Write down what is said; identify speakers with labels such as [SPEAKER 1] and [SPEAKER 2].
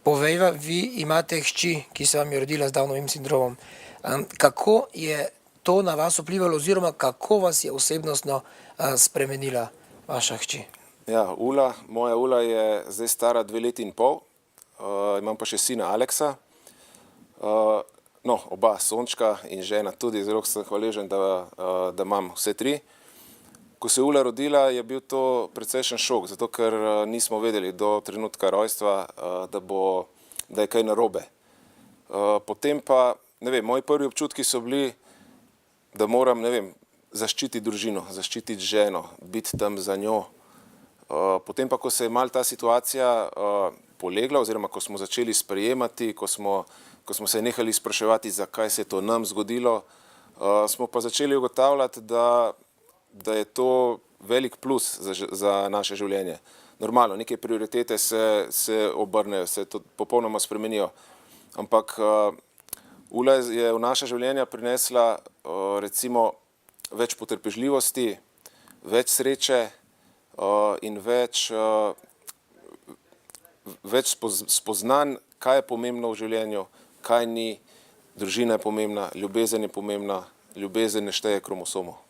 [SPEAKER 1] Povejva, vi imate hči, ki se vam je rodila z Downovim sindromom. Kako je to na vas vplivalo oziroma kako vas je osebnostno spremenila vaša hči?
[SPEAKER 2] Ja, moja Ula je zdaj stara 2 leti in pol, imam pa še sina Aleksa. No, oba Sončka in žena tudi, zelo sem hvaležen, da imam vse 3. Ko se je Ula rodila, je bil to precejšen šok, zato ker nismo vedeli do trenutka rojstva, da je kaj narobe. Potem pa, ne vem, moji prvi občutki so bili, da moram, ne vem, zaščititi družino, zaščititi ženo, biti tam za njo. Potem pa, ko se je malo ta situacija polegla, oziroma ko smo začeli sprejemati, ko smo se nehali spraševati, zakaj se je to nam zgodilo, smo pa začeli ugotavljati, da je to velik plus za naše življenje. Normalno, neke prioritete se obrnejo, se to popolnoma spremenijo. Ampak Ula je v naša življenja prinesla recimo več potrpežljivosti, več sreče in več spoznanj, kaj je pomembno v življenju, kaj ni. Družina je pomembna, ljubezen je pomembna, ljubezen ne šteje kromosomov.